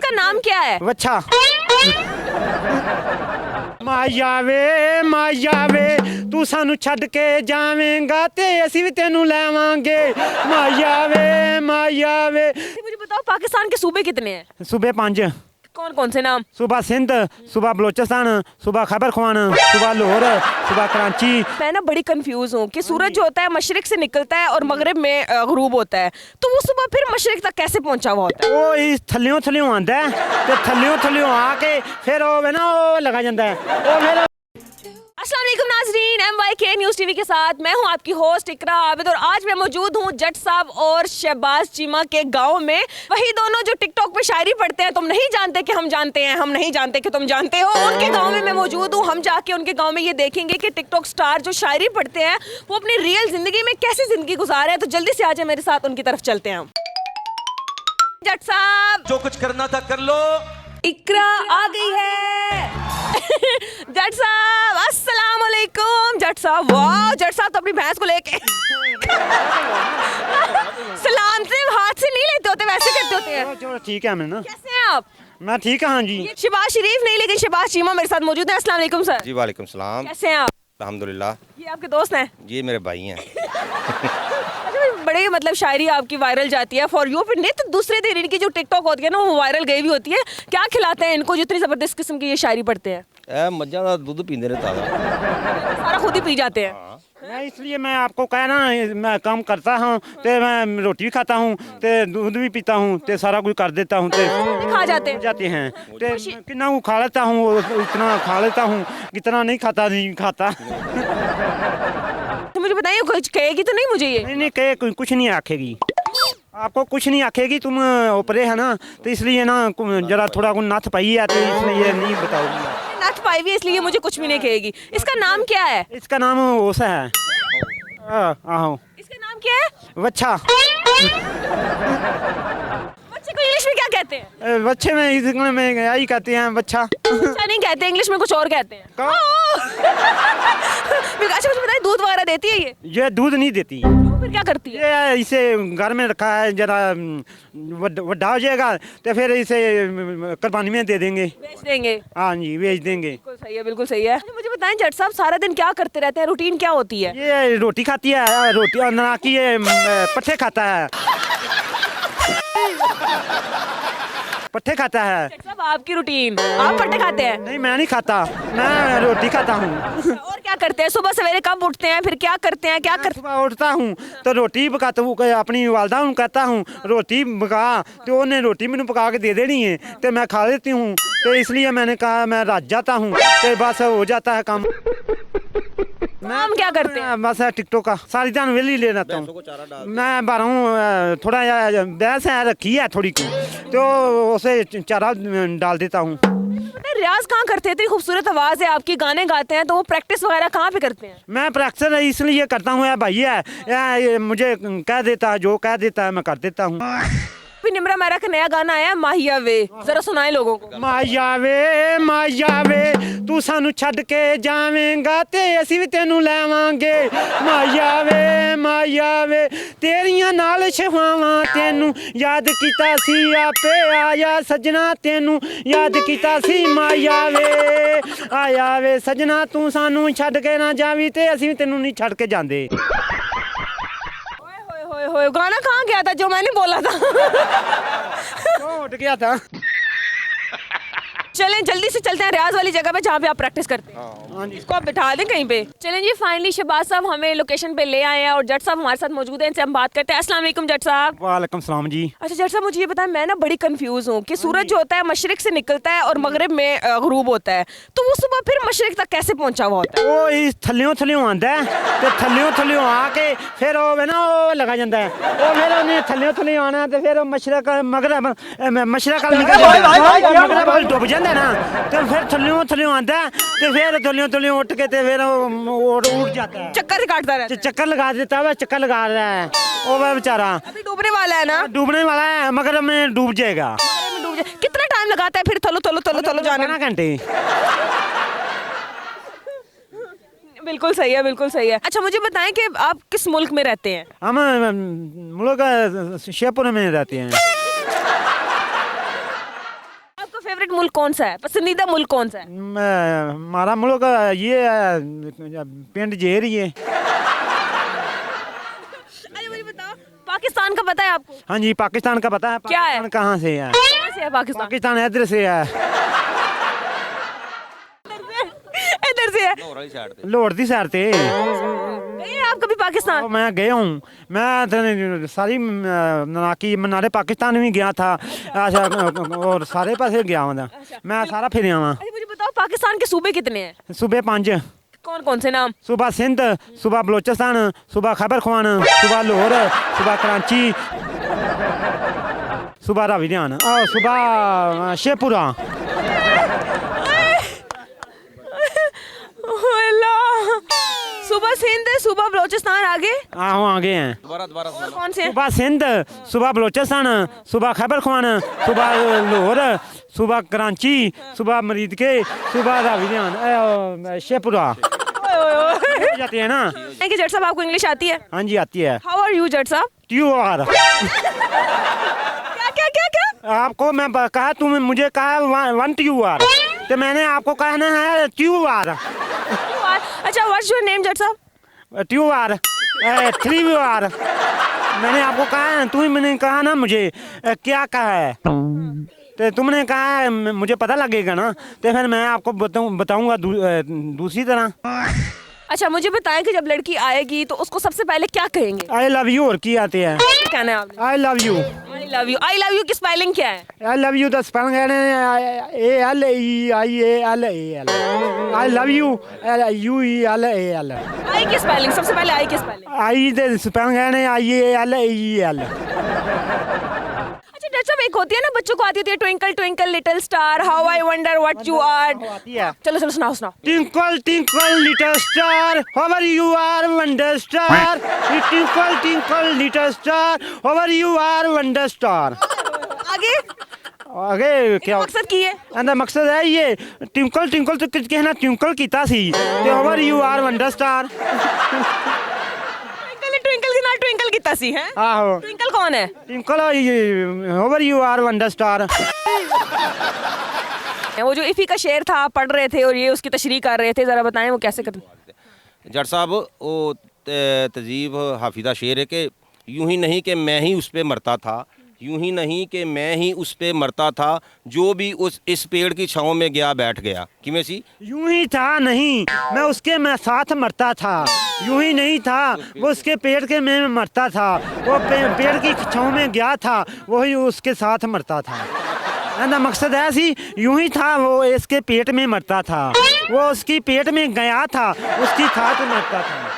इसका नाम क्या है? वच्छा। माया वे तू सानू छड़ के जावेंगा ते असी भी तेनू लेवांगे। माया वे मुझे बताओ पाकिस्तान के सूबे कितने हैं? सूबे 5। कौन कौन से नाम? सूबा सिंध, सूबा बलोचिस्तान, सूबा खैबर खुवान, सूबा लाहौर, सूबा कराची। मैं ना बड़ी कंफ्यूज हूँ कि सूरज जो होता है मशरिक से निकलता है और मगरिब में गरूब होता है, तो वो सुबह फिर मशरिक तक कैसे पहुंचा हुआ होता है? वो इस थल्लियों आंदा है ते थल्लियों आके फिर वो ना वो लगा जाता है वो फिर। अस्सलाम वालेकुम नाज़रीन, MYK न्यूज़ टीवी के साथ मैं हूं आपकी होस्ट इकरा आबिद और आज मैं मौजूद हूं जट साहब और शहबाज चीमा के गांव में। वही दोनों जो टिकटॉक पे शायरी पढ़ते हैं, तुम नहीं जानते कि हम जानते हैं, हम नहीं जानते कि तुम जानते हो, उनके गांव में मैं मौजूद हूं। हम जाके उनके गांव में ये देखेंगे कि टिकटॉक स्टार जो शायरी पढ़ते हैं वो अपनी रियल जिंदगी में कैसी जिंदगी गुजार है। तो जल्दी से आ जाए मेरे साथ, उनकी तरफ चलते हैं हम। जट साहब, जो कुछ करना था कर लो। इकरा आ गई है। जट साहब अस्सलाम वालेकुम। जट साहब, वाह, जट साहब तो अपनी भैंस को लेके सलाम से हाथ से नहीं लेते होते, वैसे करते होते हैं। चलो ठीक है। मैं ना कैसे हैं आप? मैं ठीक है। हाँ जी। ये शहबाज शरीफ नहीं लेकिन शहबाज चीमा मेरे साथ मौजूद है। अस्सलाम वालेकुम सर। जी वालेकुम सलाम। कैसे हैं आप? अल्हम्दुलिल्लाह। ये आपके दोस्त हैं? ये मेरे भाई हैं। अच्छा, बड़े मतलब शायरी आपकी वायरल जाती है फॉर यू पे, नहीं तो दूसरे दिन इनकी जो टिकटॉक होती है ना वो वायरल गई भी होती है। क्या खिलाते हैं इनको जो इतनी जबरदस्त किस्म की ये शायरी पढ़ते हैं? मज्जा का दूध पींदे ने ताजा। सारा खुद ही पी जाते हैं। मैं इसलिए मैं आपको कह ना, मैं काम करता हूँ तो मैं रोटी भी खाता हूँ तो दूध भी पीता हूँ तो सारा कुछ कर देता हूँ तो खा जाते हैं। जाते हैं तो कितना वो खा लेता हूँ, इतना खा लेता हूँ, कितना नहीं खाता। तो मुझे बताइए, कुछ कहेगी तो नहीं मुझे ये? नहीं कहे कुछ नहीं आखेगी, आपको कुछ नहीं आखेगी। तुम ऊपरे है ना तो इसलिए ना जरा थोड़ा नथ पाई है तो इसलिए नहीं बताओगी। नथ पाई हुई है इसलिए मुझे कुछ भी नहीं कहेगी। इसका नाम क्या है? इसका नाम ओसा है। आहो। इसका नाम क्या है? वच्छा। बच्चे को इंग्लिश में क्या कहते हैं? बच्चे में इंग्लिश में यही कहते हैं बच्चा। अच्छा नहीं कहते, इंग्लिश में कुछ और कहते हैं। अच्छा मुझे बताइए, दूध वगैरह देती है ये दूध नहीं देती। क्यों, फिर क्या करती है? ये इसे घर में रखा है, जरा वड्डा हो जाएगा तो फिर इसे कुर्बानी में दे देंगे। बेच देंगे? हाँ जी, बेच देंगे। बिल्कुल सही है, बिल्कुल सही है। अच्छा, मुझे बताएं जट साहब, सारा दिन क्या करते रहते हैं, रूटीन क्या होती है? ये रोटी खाती है, रोटी और ना कि ये पट्ठे खाता है। पट्ठे खाता है। जट साहब आपकी रूटीन, आप पट्टे खाते हैं? नहीं मैं नहीं खाता, मैं रोटी खाता हूँ। और क्या करते हैं? सुबह सवेरे कब उठते हैं, फिर क्या करते हैं, क्या मैं करते? सुबह उठता हूँ तो रोटी पकाता हूँ, अपनी वालदा हूँ कहता हूँ रोटी पका, तो उन्हें रोटी मैंने पका के दे देनी है तो मैं खा लेती हूँ। तो इसलिए मैंने कहा मैं रात जाता हूँ तो बस हो जाता है काम। काम क्या करते हैं? बस टिकटॉक का सारी दिन वेली ले रहता हूँ। मैं बारह हूँ, थोड़ा भैंस है रखी है थोड़ी की, तो उसे चारा डाल देता हूँ। रियाज कहाँ करते हैं? इतनी खूबसूरत आवाज है आपकी, गाने गाते हैं, तो वो प्रैक्टिस वगैरह कहाँ पे करते हैं? मैं प्रैक्टिस इसलिए करता हूँ, भाई है मुझे कह देता है, जो कह देता है मैं कर देता हूँ। अभी निम्रा मेरा का नया गाना आया माहिया वे, जरा सुनाए लोगों को। माया वे तू सानू छड़ के जावेंगा ते असी भी तेनू लेवांगे। माया वे तेरियां नाल छवावां तेनू याद कीता सी, आपे आया सजना तेनू याद कीता सी। माया वे आया वे सजना, तू सानू छड़ के ना जावी ते असी भी तेनू नहीं छड़ के जांदे। होए, गाना कहाँ गया था जो मैंने बोला था? उठ गया था। चलें जल्दी से चलते हैं रियाज वाली जगह पे जहाँ पे आप प्रैक्टिस करते हैं। हाँ जी। इसको आप बिठा दें कहीं पे। चलें जी, फाइनली शहबाज साहब हमें लोकेशन पे ले आए हैं और जट साहब हमारे साथ मौजूद हैं, इनसे हम बात करते हैं। अस्सलाम वालेकुम जट साहब। वालेकुम सलाम जी। अच्छा जट साहब, मुझे ये बताएं, मैं ना बड़ी कंफ्यूज हूँ कि सूरज जो होता है मशरिक से निकलता है और मगरिब में गरूब होता है, तो वो सुबह फिर मशरिक तक कैसे पहुंचा हुआ होता है? वो इस थल्लियों आंदा है तो थल्लियों आके फिर वो ना वो लगा जाता है, वो फिर उन्हें थल्लियों आना तो फिर मशरक मगरब निकल मगरब डुब जाता है ना, तो फिर थल्लियों आंदा है तो फिर थल्लियों उठ के तो फिर उठ जाता है, चक्कर काटता रहता है। चक्कर लगा देता है, चक्कर लगा रहा है वो बेचारा। अभी डूबने वाला है ना? डूबने वाला है, मगरब में डूब जाएगा। मगरिब में डूब जाए, कितना टाइम लगाता है फिर थलो जाने में? 12 घंटे। बिल्कुल सही है, बिल्कुल सही है। अच्छा मुझे बताएं कि आप किस मुल्क में रहते हैं? हम मुल्क शेरपुर में रहते हैं। फेवरेट मुल्क कौन सा है, पसंदीदा मुल्क कौन सा है? हमारा मुल्क ये है, पिंड जेर ही है। अरे मुझे बताओ, पाकिस्तान का पता है आपको? हाँ जी, पाकिस्तान का पता है। क्या है? पाकिस्तान कहाँ से है? कहाँ से है पाकिस्तान? पाकिस्तान इधर से है, इधर से है। लाहौर दी साइड से। गए हैं आप कभी पाकिस्तान? मैं गया हूँ, मैं सारी मनाकी मनारे पाकिस्तान भी गया था, अच्छा, और सारे पासे गया हूँ मैं, सारा फिर आवा। अरे मुझे बताओ, पाकिस्तान के सूबे कितने हैं? सूबे 5, कौन कौन से नाम? सूबा सिंध, सूबा बलोचिस्तान, सूबा खैबर खुआन, सूबा लाहौर, सूबा कराची, सूबा रावीदान और सूबा शेखपुरा। सुबह सिंध, सुबह बलोचिस्तान, आगे आहो आगे हैं। और कौन से हैं? सूबा सिंध, सूबा बलोचिस्तान, सूबा खैबर खुआन, सूबा लाहौर, सूबा कराची, सूबा मरीद के, सूबा रावीदान, शेखपुरा जाते हैं ना। कि जट साहब आपको इंग्लिश आती है? हाँ जी आती है। हाउ आर यू जट साहब? ट्यू आर। क्या क्या क्या क्या? आपको मैं कहा, तुम मुझे कहा 1 ट्यू आर, तो मैंने आपको कहना है ट्यू आर। अच्छा, व्हाट्स योर नेम जट साहब? ट्यू आर, 3 आर। मैंने आपको कहा, मैंने कहा ना मुझे क्या कहा है, तो तुमने कहा मुझे पता लगेगा ना, तो फिर मैं आपको बताऊंगा दूसरी तरह। अच्छा मुझे बताएं कि जब लड़की आएगी तो उसको सबसे पहले क्या कहेंगे? आई लव यू, और की आते हैं क्या कहना है आपने? I love you. I love you, I love you की स्पेलिंग क्या है? I love you the spelling है ALEIAL। I love you UELAL। आई की स्पेलिंग, सबसे पहले आई की स्पेलिंग। आई द स्पेलिंग है IALEL। अच्छा जट साहब, एक होती है ना बच्चों को आती होती है, twinkle twinkle little star, how I wonder what you are. आती है। चलो चलो सुनाओ सुनाओ। Twinkle twinkle little star, however you are wonder star. Twinkle twinkle little star, however you are wonder star. आगे आगे क्या मकसद की है? अंदर मकसद है ये ट्विंकल ट्विंकल तो कहना ट्विंकल कीता सी, ते hover you are wonder star. Twinkle twinkle के ना ट्विंकल की तसी है। आहो, ट्विंकल कौन है? Twinkle hover you are wonder star. वो जो इफ़ी का शेर था आप पढ़ रहे थे और ये उसकी तशरीह कर रहे थे, जरा बताएं वो कैसे करते? जट साहब वो तजीब हाफिज़ा शेर है कि यूं ही नहीं कि मैं ही उस पे मरता था, यूं ही नहीं कि मैं ही उस पे मरता था, जो भी इस पेड़ की छाँव में गया बैठ गया। किमें सी? यूं ही था नहीं, मैं उसके मैं साथ मरता था। यूं ही नहीं था, वो उसके पेड़ के में मरता था, वो पेड़ की छाँव में गया था, वही उसके साथ मरता था। ना मकसद है सी, यूं ही था, वो इसके पेट में मरता था, वो उसकी पेट में गया था, उसकी साथ मरता था।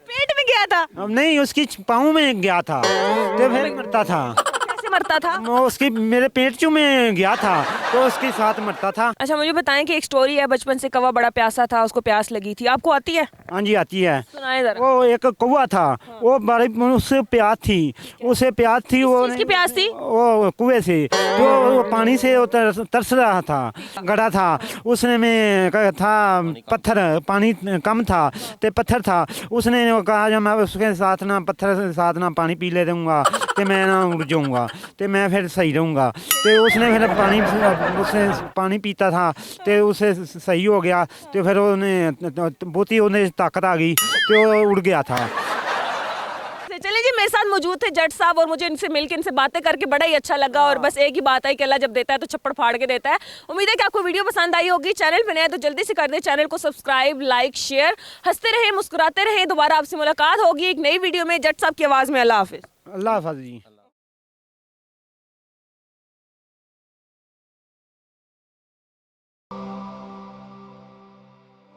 पेट में गया था? अब नहीं, उसकी पाँव में गया था, तो फिर मरता था। कैसे मरता था? वो उसकी मेरे पेट चू में गया था, तो उसके साथ मरता था। अच्छा मुझे बताएं कि एक स्टोरी है, बचपन से कौवा बड़ा प्यासा था, उसको प्यास लगी थी, आपको आती है? हाँ जी आती है। सुनाए जरा। वो एक कौवा था, वो बड़ी उससे प्यास थी, उसे प्यास थी, वो किसकी प्यास थी? वो कुएं से, जो वो पानी से वो तरस रहा था, गड़ा था, उसने में था पत्थर, पानी कम था तो पत्थर था, उसने कहा जब मैं उसके साथ ना पत्थर के साथ ना पानी पी ले दूँगा तो मैं ना उड़ जाऊँगा, तो मैं फिर सही रहूँगा। तो उसने फिर उसने पानी पीता था तो उसे सही हो गया, तो फिर उन्हें बहुत ही उन्हें ताकत आ गई, तो वो उड़ गया था। चलिए जी, मेरे साथ मौजूद थे जट साहब और मुझे इनसे मिलकर इनसे बातें करके बड़ा ही अच्छा लगा। और बस एक ही बात है कि अल्लाह जब देता है तो छप्पड़ फाड़ के देता है। उम्मीद है कि आपको वीडियो पसंद आई होगी। चैनल पे नया है तो जल्दी से कर दे चैनल को सब्सक्राइब, लाइक, शेयर। हंसते रहे, मुस्कुराते रहे। दोबारा आपसे मुलाकात होगी एक नई वीडियो में जट साहब की आवाज़ में। अल्लाह हाफिज़। अल्लाह हाफ़िज़ जी।